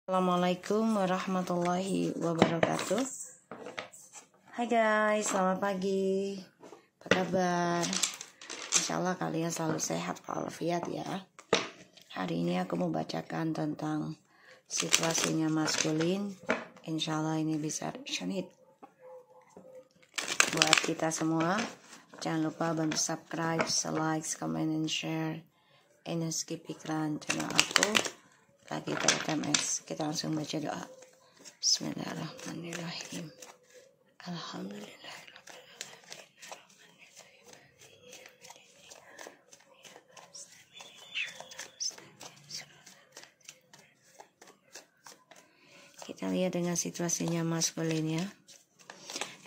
Assalamualaikum warahmatullahi wabarakatuh. Hai guys, selamat pagi. Apa kabar? Insyaallah kalian selalu sehat walafiat ya. Hari ini aku mau bacakan tentang situasinya maskulin. Insyaallah ini bisa syahid buat kita semua. Jangan lupa bantu subscribe, like, comment, and share. And skip iklan channel aku. Lagi TMS, kita langsung baca doa. Bismillahirrahmanirrahim. Kita lihat dengan situasinya maskulin ya.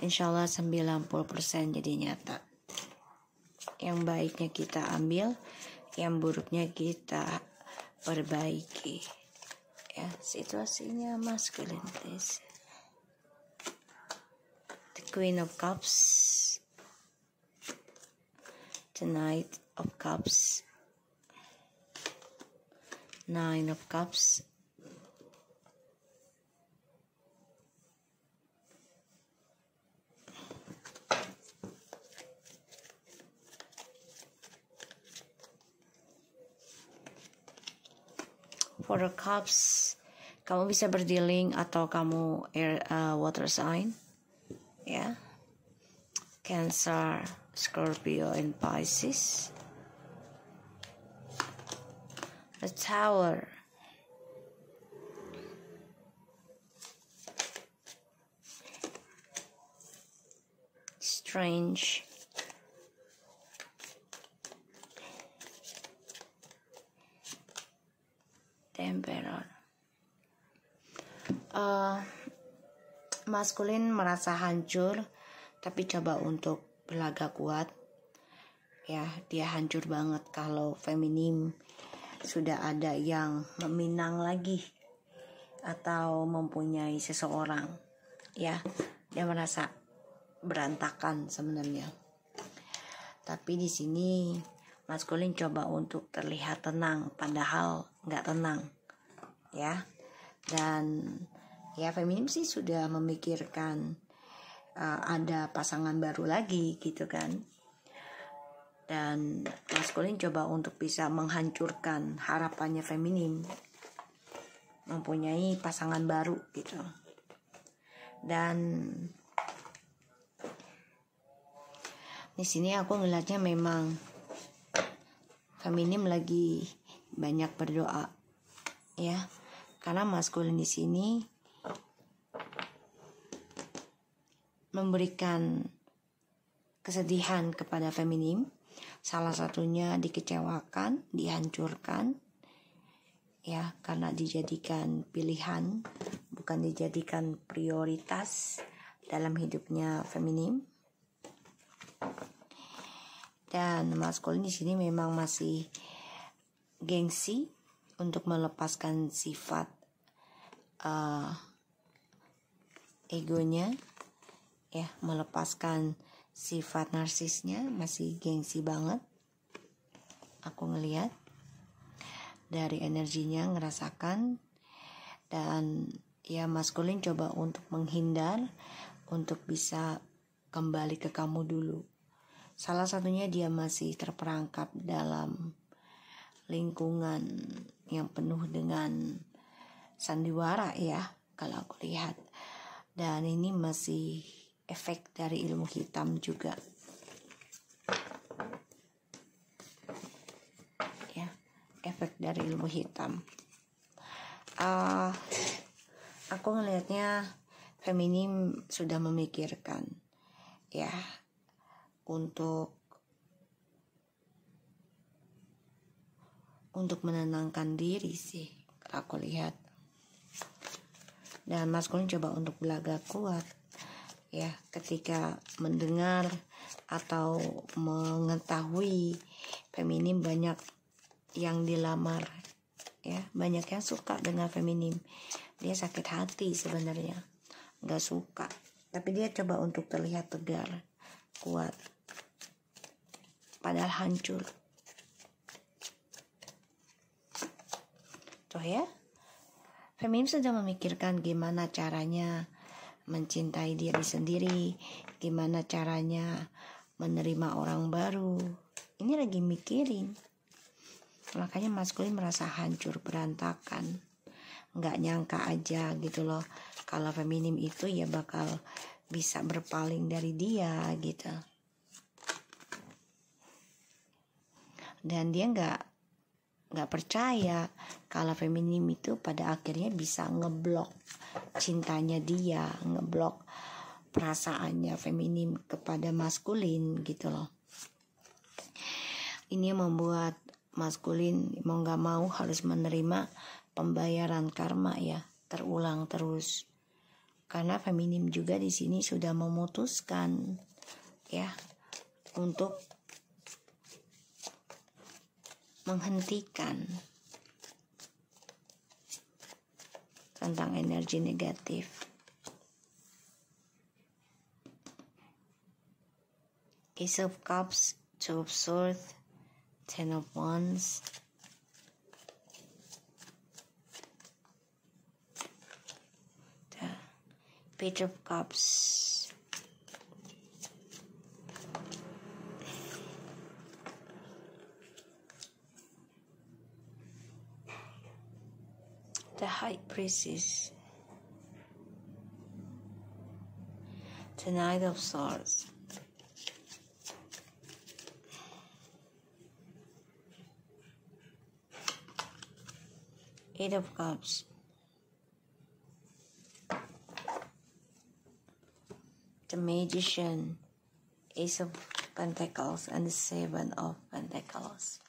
Insyaallah 90% jadi nyata. Yang baiknya kita ambil, yang buruknya kita perbaiki ya. Situasinya masculine please. The Queen of Cups, the Knight of Cups, Nine of Cups, Four of Cups. Kamu bisa berdealing atau kamu water sign ya. Cancer, Scorpio, and Pisces. The Tower. Strange. Temperer. Maskulin merasa hancur, tapi coba untuk berlaga kuat. Ya, dia hancur banget kalau feminim sudah ada yang meminang lagi atau mempunyai seseorang. Ya, dia merasa berantakan sebenarnya. Tapi di sini maskulin coba untuk terlihat tenang, padahal nggak tenang ya. Dan ya feminim sih sudah memikirkan ada pasangan baru lagi gitu kan. Dan maskulin coba untuk bisa menghancurkan harapannya feminim mempunyai pasangan baru gitu. Dan di sini aku ngelihatnya memang feminim lagi banyak berdoa ya, karena maskulin di sini memberikan kesedihan kepada feminim, salah satunya dikecewakan, dihancurkan ya, karena dijadikan pilihan bukan dijadikan prioritas dalam hidupnya feminim. Dan maskulin di sini memang masih gengsi untuk melepaskan sifat egonya ya, melepaskan sifat narsisnya, masih gengsi banget. Aku ngelihat dari energinya, ngerasakan. Dan ya maskulin coba untuk menghindar, untuk bisa kembali ke kamu dulu. Salah satunya dia masih terperangkap dalam lingkungan yang penuh dengan sandiwara ya, kalau aku lihat. Dan ini masih efek dari ilmu hitam juga ya, efek dari ilmu hitam. Aku ngelihatnya feminim sudah memikirkan ya untuk menenangkan diri sih aku lihat. Dan maskulin coba untuk belaga kuat ya, ketika mendengar atau mengetahui feminim banyak yang dilamar ya, banyak yang suka dengan feminim. Dia sakit hati sebenarnya, nggak suka, tapi dia coba untuk terlihat tegar, kuat, padahal hancur. Tuh ya, Feminim sudah memikirkan gimana caranya mencintai diri sendiri, gimana caranya menerima orang baru. Ini lagi mikirin. Makanya maskulin merasa hancur berantakan. Nggak nyangka aja gitu loh, kalau feminim itu ya bakal bisa berpaling dari dia gitu. Dan dia nggak percaya kalau feminim itu pada akhirnya bisa ngeblok cintanya dia, ngeblok perasaannya feminim kepada maskulin gitu loh. Ini membuat maskulin mau nggak mau harus menerima pembayaran karma ya, terulang terus. Karena feminim juga di sini sudah memutuskan ya untuk menghentikan tentang energi negatif. Ace of Cups, Two of Swords, Ten of Wands, the Page of Cups, the High Priestess, the Knight of Swords, Eight of Cups, the Magician, Ace of Pentacles, and the Seven of Pentacles.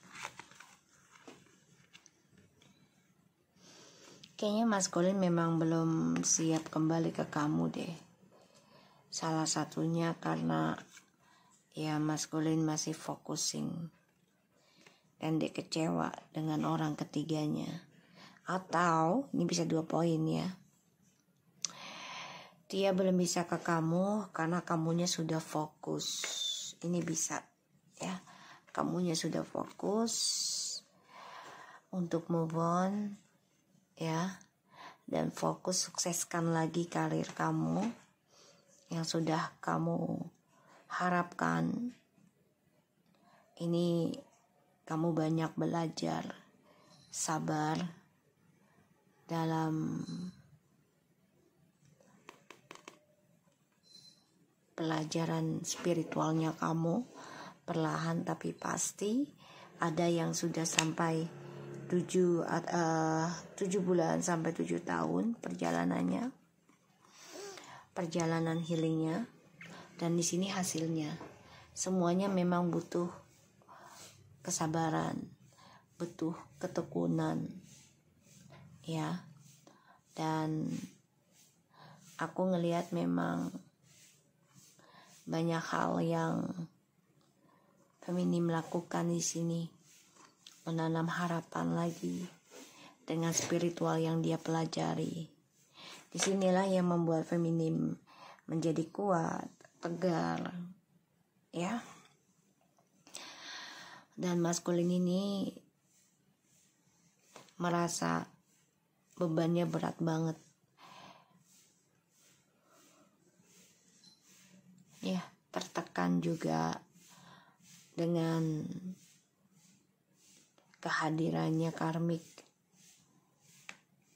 Kayaknya maskulin memang belum siap kembali ke kamu deh. Salah satunya karena ya maskulin masih focusing dan dia kecewa dengan orang ketiganya. Atau ini bisa 2 poin ya. Dia belum bisa ke kamu karena kamunya sudah fokus. Ini bisa ya. Kamunya sudah fokus untuk move on ya. Dan fokus sukseskan lagi karir kamu yang sudah kamu harapkan. Ini kamu banyak belajar, sabar dalam pelajaran spiritualnya kamu. Perlahan tapi pasti ada yang sudah sampai 7 bulan sampai 7 tahun perjalanannya, perjalanan healingnya. Dan di sini hasilnya semuanya memang butuh kesabaran, butuh ketekunan ya. Dan aku ngelihat memang banyak hal yang feminim lakukan di sini, menanam harapan lagi dengan spiritual yang dia pelajari. Disinilah yang membuat feminim menjadi kuat, tegar ya. Dan maskulin ini merasa bebannya berat banget ya, tertekan juga dengan kehadirannya karmik.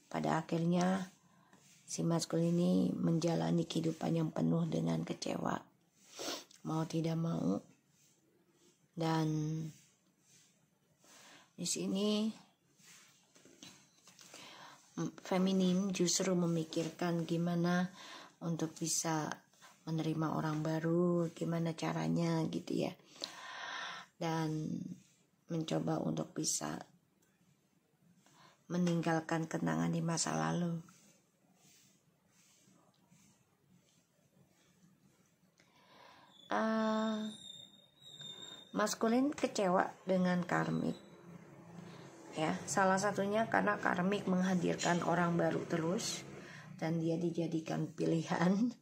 Pada akhirnya si maskulin ini menjalani kehidupan yang penuh dengan kecewa, mau tidak mau. Dan di sini feminim justru memikirkan gimana untuk bisa menerima orang baru, gimana caranya gitu ya. Dan mencoba untuk bisa meninggalkan kenangan di masa lalu. Maskulin kecewa dengan karmik ya, salah satunya karena karmik menghadirkan orang baru terus dan dia dijadikan pilihan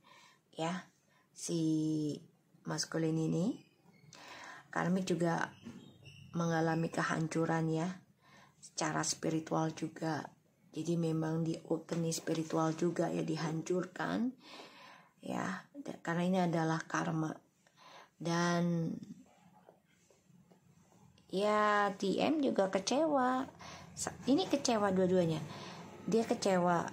ya. Si maskulin ini karmik juga mengalami kehancuran ya, secara spiritual juga Jadi memang diukeni spiritual juga ya, dihancurkan ya, karena ini adalah karma. Dan ya TM juga kecewa. Ini kecewa dua-duanya. Dia kecewa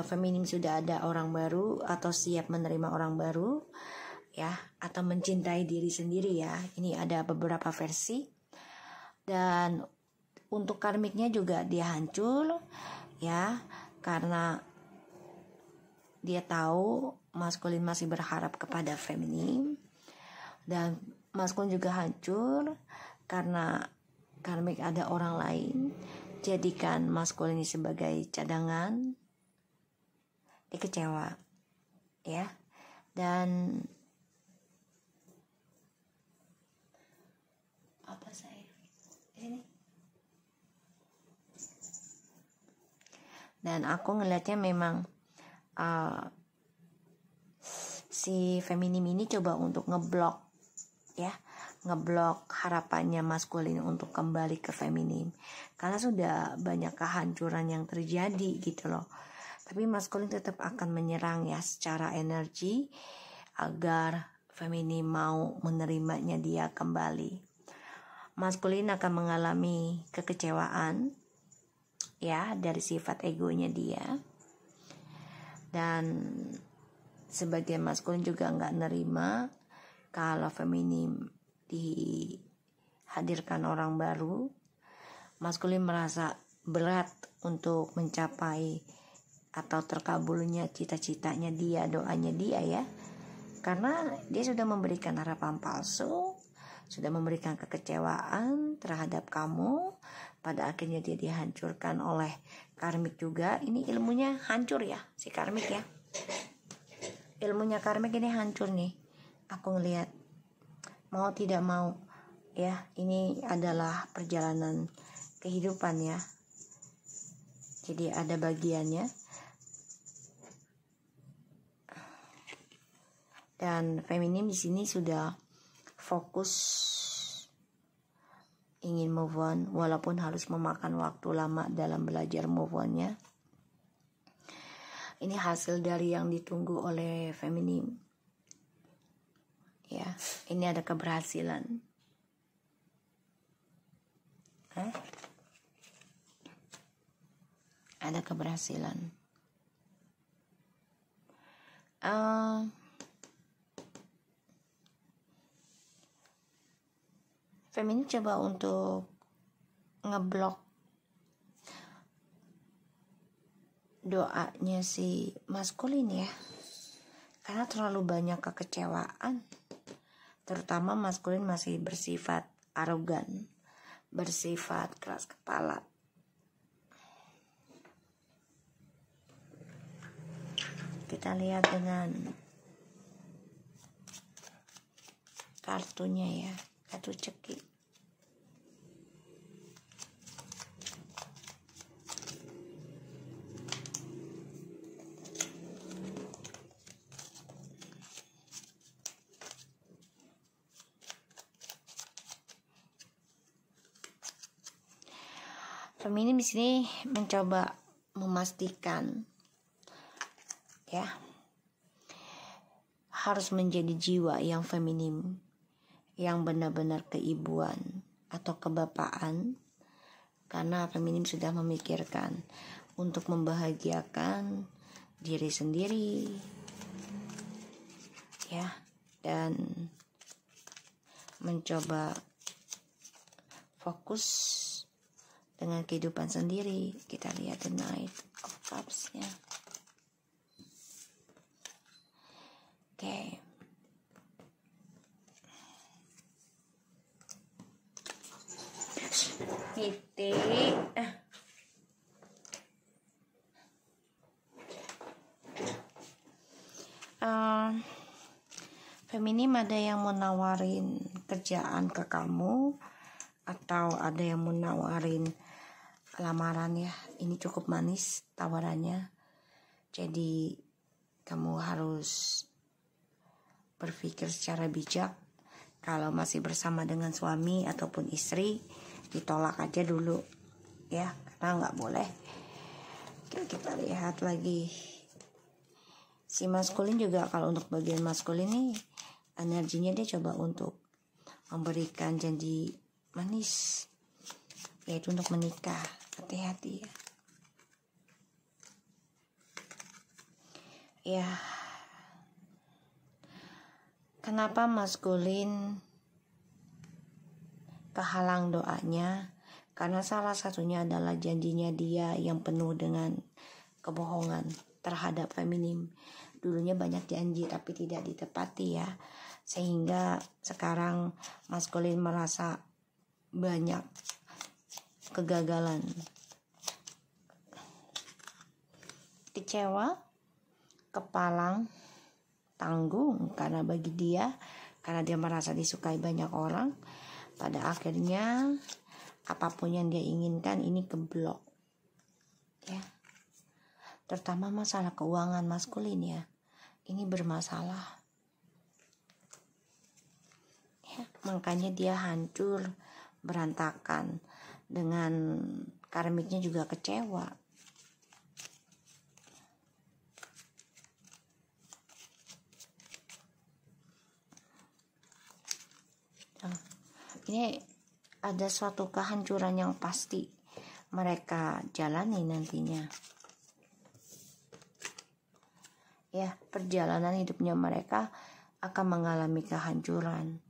feminim sudah ada orang baru atau siap menerima orang baru ya, atau mencintai diri sendiri ya. Ini ada beberapa versi. Dan untuk karmiknya juga dia hancur ya, karena dia tahu maskulin masih berharap kepada feminim. Dan maskulin juga hancur karena karmik ada orang lain, jadikan maskulin ini sebagai cadangan. Dia kecewa ya. Dan apa saya ini, dan aku ngelihatnya memang si feminim ini coba untuk ngeblok ya, ngeblok harapannya maskulin untuk kembali ke feminim, karena sudah banyak kehancuran yang terjadi gitu loh. Tapi maskulin tetap akan menyerang ya secara energi agar feminim mau menerimanya dia kembali. Maskulin akan mengalami kekecewaan ya dari sifat egonya dia. Dan sebagian maskulin juga nggak nerima kalau feminim dihadirkan orang baru. Maskulin merasa berat untuk mencapai atau terkabulnya cita-citanya dia, doanya dia ya, karena dia sudah memberikan harapan palsu, sudah memberikan kekecewaan terhadap kamu. Pada akhirnya dia dihancurkan oleh karmik juga. Ini ilmunya hancur ya si karmik ya, ilmunya karmik ini hancur nih, aku ngelihat. Mau tidak mau ya, ini adalah perjalanan kehidupan ya, jadi ada bagiannya. Dan feminim di sini sudah fokus ingin move on, walaupun harus memakan waktu lama dalam belajar move on-nya. Ini hasil dari yang ditunggu oleh feminim ya. Ini ada keberhasilan. Ada keberhasilan. Feminim coba untuk ngeblok doanya si maskulin ya, karena terlalu banyak kekecewaan. Terutama maskulin masih bersifat arogan, bersifat keras kepala. Kita lihat dengan kartunya ya, kartu ceki. Feminim di sini mencoba memastikan ya, harus menjadi jiwa yang feminim, yang benar-benar keibuan atau kebapaan, karena feminim sudah memikirkan untuk membahagiakan diri sendiri ya, dan mencoba fokus dengan kehidupan sendiri. Kita lihat the Knight of Cups-nya. Oke. Titik. Feminim ada yang mau nawarin kerjaan ke kamu, atau ada yang mau nawarin lamaran ya. Ini cukup manis tawarannya, jadi kamu harus berpikir secara bijak. Kalau masih bersama dengan suami ataupun istri, ditolak aja dulu ya, karena nggak boleh Oke, kita lihat lagi. Si maskulin juga, kalau untuk bagian maskulin nih, energinya dia coba untuk memberikan janji manis, yaitu untuk menikah. Hati-hati ya. Ya, kenapa maskulin kehalang doanya? Karena salah satunya adalah janjinya dia yang penuh dengan kebohongan terhadap feminim. Dulunya banyak janji tapi tidak ditepati ya, sehingga sekarang maskulin merasa banyak kegagalan, kecewa, kepalang, tanggung karena bagi dia, karena dia merasa disukai banyak orang, pada akhirnya apapun yang dia inginkan ini keblok ya. Terutama masalah keuangan maskulin ya, ini bermasalah ya, makanya dia hancur, berantakan, dengan karmiknya juga kecewa. Ini ada suatu kehancuran yang pasti mereka jalani nantinya. Ya, perjalanan hidupnya mereka akan mengalami kehancuran.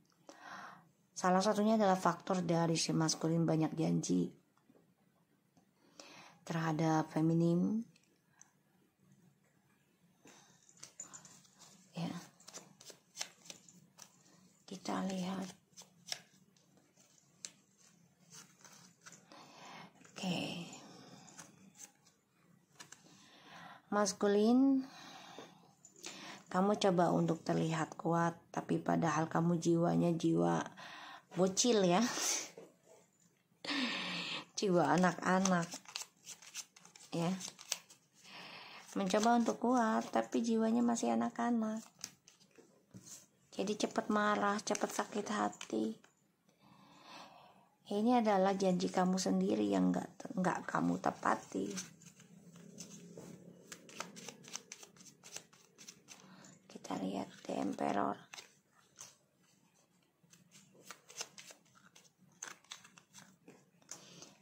Salah satunya adalah faktor dari si maskulin banyak janji terhadap feminim. Ya. Kita lihat. Oke. Maskulin, kamu coba untuk terlihat kuat, tapi padahal kamu jiwanya jiwa bocil ya. Jiwa anak-anak. Ya. Mencoba untuk kuat, tapi jiwanya masih anak-anak. Jadi cepat marah, cepat sakit hati. Ini adalah janji kamu sendiri yang nggak kamu tepati. Kita lihat The Emperor.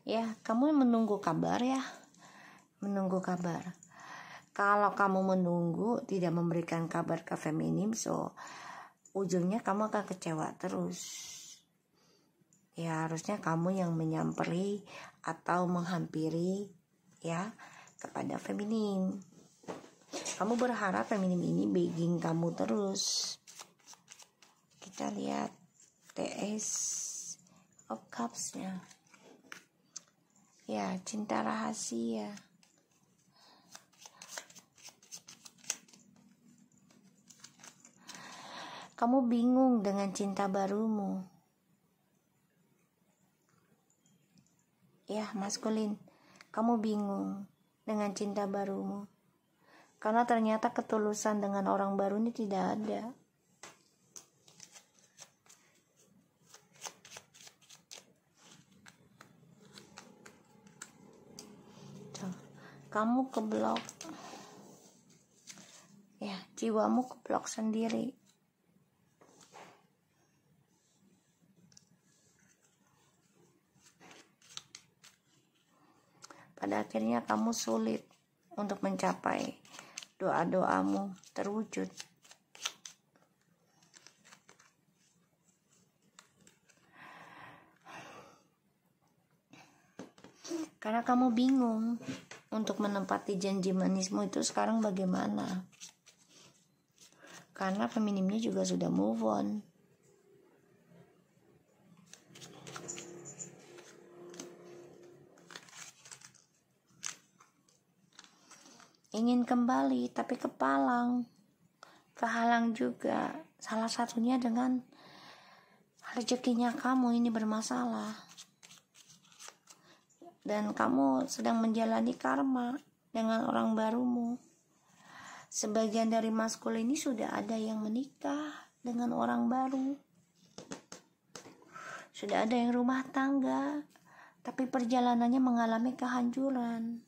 Ya, kamu menunggu kabar ya. Menunggu kabar. Kalau kamu menunggu tidak memberikan kabar ke feminim, so ujungnya kamu akan kecewa terus. Ya, harusnya kamu yang menyamperi atau menghampiri ya kepada feminim. Kamu berharap feminim ini begging kamu terus. Kita lihat TS of Cups-nya. Ya, cinta rahasia. Kamu bingung dengan cinta barumu. Ya, maskulin, kamu bingung dengan cinta barumu. Karena ternyata ketulusan dengan orang baru ini tidak ada. Tuh, kamu keblok. Ya, jiwamu keblok sendiri. Pada akhirnya kamu sulit untuk mencapai doa-doamu terwujud. Karena kamu bingung untuk menempati janji manismu itu sekarang bagaimana. Karena feminimnya juga sudah move on. Ingin kembali tapi kepalang, kehalang juga. Salah satunya dengan rezekinya kamu ini bermasalah, dan kamu sedang menjalani karma dengan orang barumu. Sebagian dari maskul ini sudah ada yang menikah dengan orang baru, sudah ada yang rumah tangga, tapi perjalanannya mengalami kehancuran.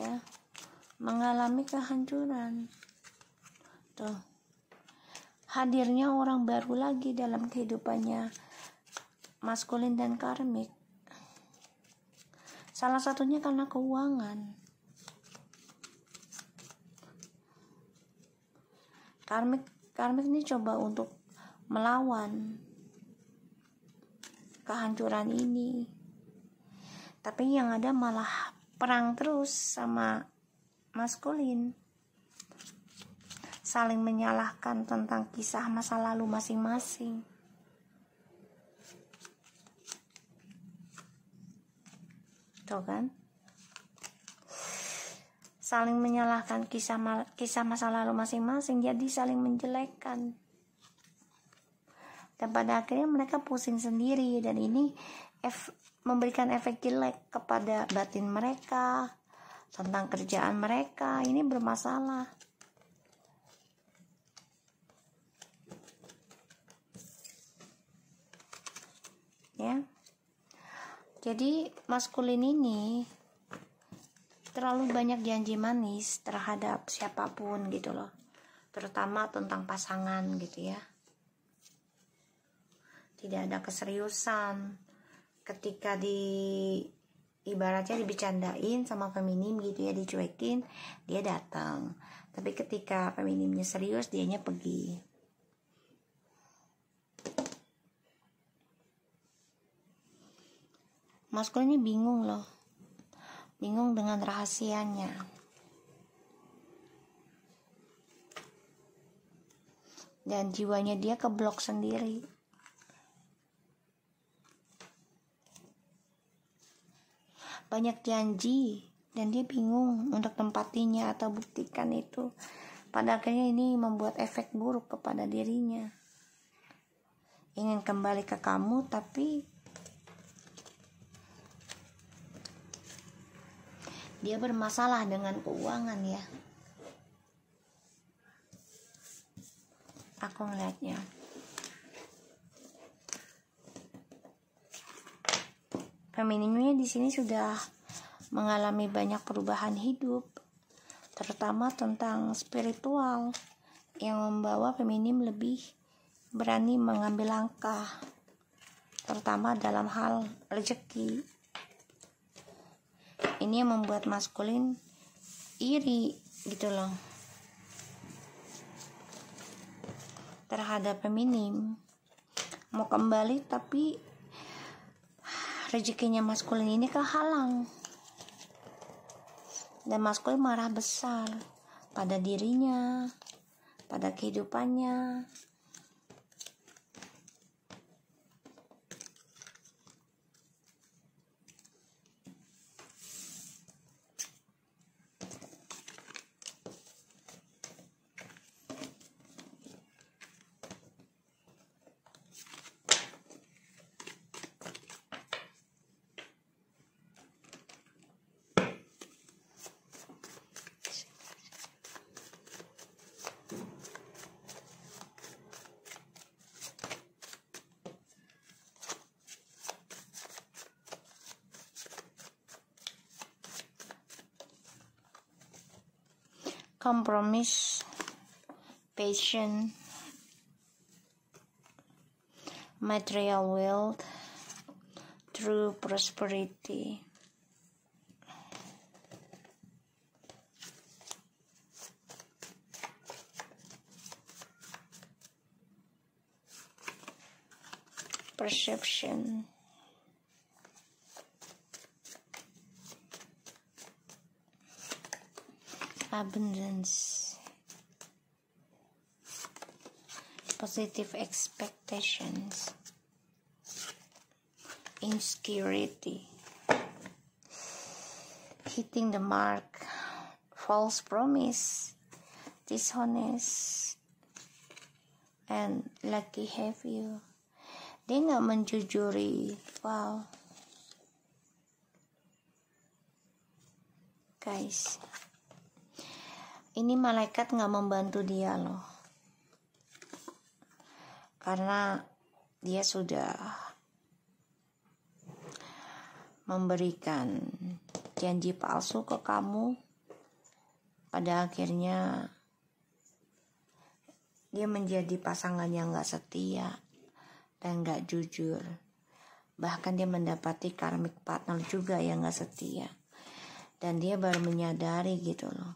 ya, mengalami kehancuran. Tuh, hadirnya orang baru lagi dalam kehidupannya maskulin dan karmik. Salah satunya karena keuangan. Karmik ini coba untuk melawan kehancuran ini, tapi yang ada malah perang terus sama maskulin, saling menyalahkan tentang kisah masa lalu masing-masing. Tuh kan, saling menyalahkan kisah masa lalu masing-masing, jadi saling menjelekkan. Dan pada akhirnya mereka pusing sendiri, dan ini memberikan efek jelek kepada batin mereka, tentang kerjaan mereka. Ini bermasalah. Ya. Jadi maskulin ini terlalu banyak janji manis terhadap siapapun gitu loh. Terutama tentang pasangan gitu ya. Tidak ada keseriusan. Ketika ibaratnya dibecandain sama feminim gitu ya, dicuekin, dia datang. Tapi ketika feminimnya serius, dianya pergi. Maskulin ini bingung loh. Bingung dengan rahasianya. Dan jiwanya dia keblok sendiri. Banyak janji dan dia bingung untuk tempatinya atau buktikan itu. Pada akhirnya ini membuat efek buruk kepada dirinya. Ingin kembali ke kamu, tapi dia bermasalah dengan keuangan ya. Aku ngeliatnya. Feminimnya di sini sudah mengalami banyak perubahan hidup, terutama tentang spiritual, yang membawa feminim lebih berani mengambil langkah, terutama dalam hal rezeki. Ini yang membuat maskulin iri gitu loh terhadap feminim. Mau kembali tapi rezekinya maskulin ini kehalang, dan maskulin marah besar pada dirinya, pada kehidupannya. Compromise, passion, material wealth, true prosperity. Perception. Abundance, positive expectations, insecurity, hitting the mark, false promise, dishonest, and lucky have you. Dia nggak menjujuri. Wow, guys, ini malaikat gak membantu dia loh, karena dia sudah memberikan janji palsu ke kamu pada akhirnya dia menjadi pasangan yang gak setia dan gak jujur. Bahkan dia mendapati karmic partner juga yang gak setia, dan dia baru menyadari gitu loh.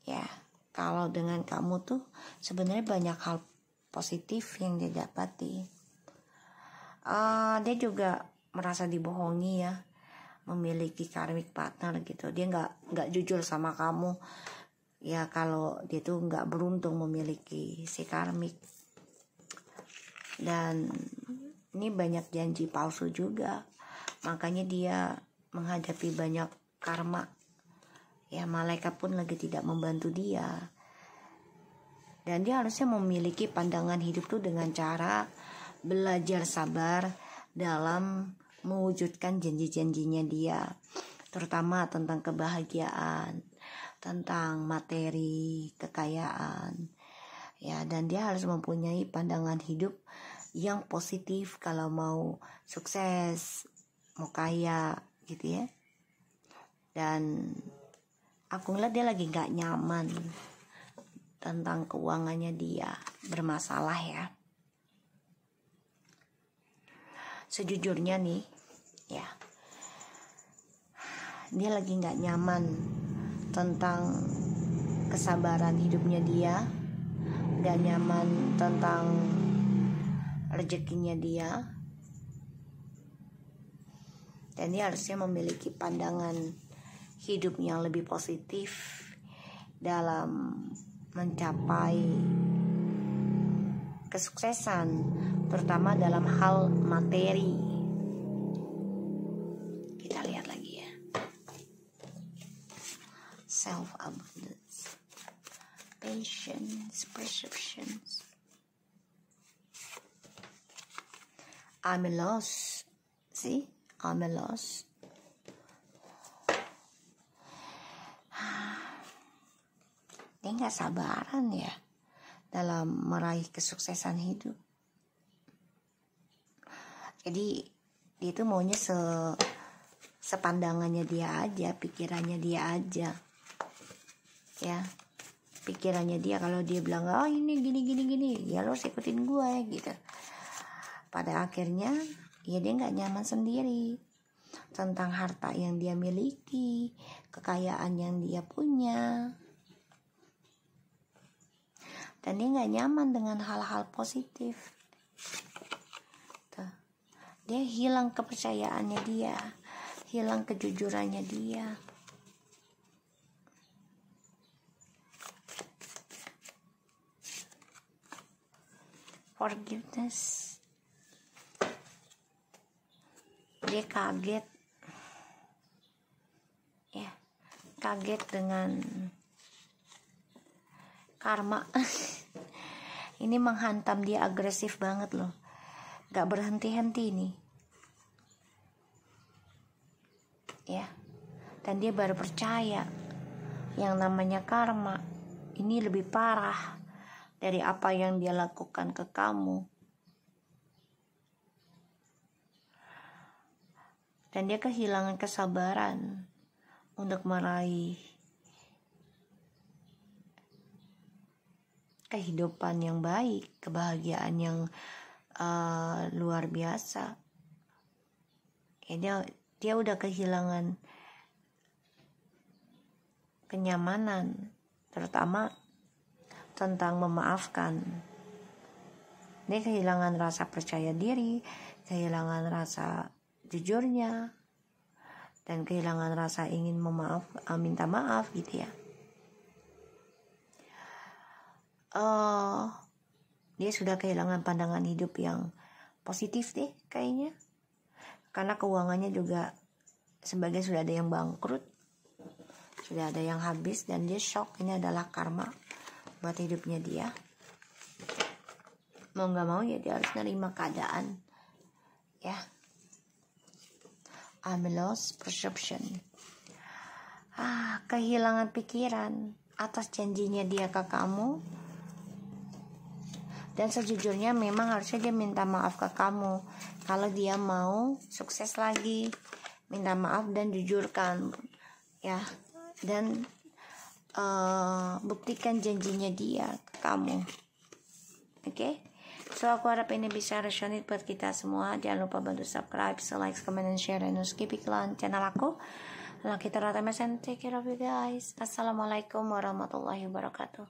Ya, kalau dengan kamu tuh sebenarnya banyak hal positif yang dia dapati. Dia juga merasa dibohongi ya, memiliki karmic partner gitu. Dia nggak jujur sama kamu ya, kalau dia tuh nggak beruntung memiliki si karmik. Dan ini banyak janji palsu juga, makanya dia menghadapi banyak karma ya. Malaikat pun lagi tidak membantu dia, dan dia harusnya memiliki pandangan hidup tuh dengan cara belajar sabar dalam mewujudkan janji-janjinya dia, terutama tentang kebahagiaan, tentang materi, kekayaan ya. Dan dia harus mempunyai pandangan hidup yang positif kalau mau sukses, mau kaya gitu ya. Dan aku ngeliat dia lagi gak nyaman tentang keuangannya, dia bermasalah ya. Sejujurnya nih ya, dia lagi gak nyaman tentang kesabaran hidupnya dia, gak nyaman tentang rezekinya dia. Dan dia harusnya memiliki pandangan hidup yang lebih positif dalam mencapai kesuksesan, terutama dalam hal materi. Kita lihat lagi ya. Self-abundance, patience, perceptions. I'm lost. See? I'm lost. Dia gak sabaran ya dalam meraih kesuksesan hidup. Jadi dia tuh maunya sepandangannya dia aja, pikirannya dia aja ya. Pikirannya dia, kalau dia bilang oh ini gini, ya lo harus ikutin gue ya gitu. Pada akhirnya ya dia gak nyaman sendiri tentang harta yang dia miliki, kekayaan yang dia punya. Dan dia gak nyaman dengan hal-hal positif. Tuh. Dia hilang kepercayaannya dia, hilang kejujurannya dia. Forgiveness. Dia kaget ya, kaget dengan karma. Ini menghantam dia agresif banget loh, gak berhenti-henti nih ya. Dan dia baru percaya yang namanya karma ini lebih parah dari apa yang dia lakukan ke kamu. Dan dia kehilangan kesabaran untuk meraih kehidupan yang baik, kebahagiaan yang luar biasa. Ya, dia udah kehilangan kenyamanan, terutama tentang memaafkan. Dia kehilangan rasa percaya diri, kehilangan rasa jujurnya, dan kehilangan rasa ingin minta maaf gitu ya. Dia sudah kehilangan pandangan hidup yang positif deh kayaknya, karena keuangannya juga sebagian sudah ada yang bangkrut, sudah ada yang habis, dan dia shock. Ini adalah karma buat hidupnya dia. Mau gak mau ya dia harus nerima keadaan ya. I'm lost perception. Kehilangan pikiran atas janjinya dia ke kamu. Dan sejujurnya memang harusnya dia minta maaf ke kamu kalau dia mau sukses lagi. Minta maaf dan jujurkan ya. dan buktikan janjinya dia ke kamu. Oke? So aku harap ini bisa resonate buat kita semua. Jangan lupa bantu subscribe, like, comment, dan share, dan skip iklan channel aku. Lalu kita rata mesin. Take care of you guys. Assalamualaikum warahmatullahi wabarakatuh.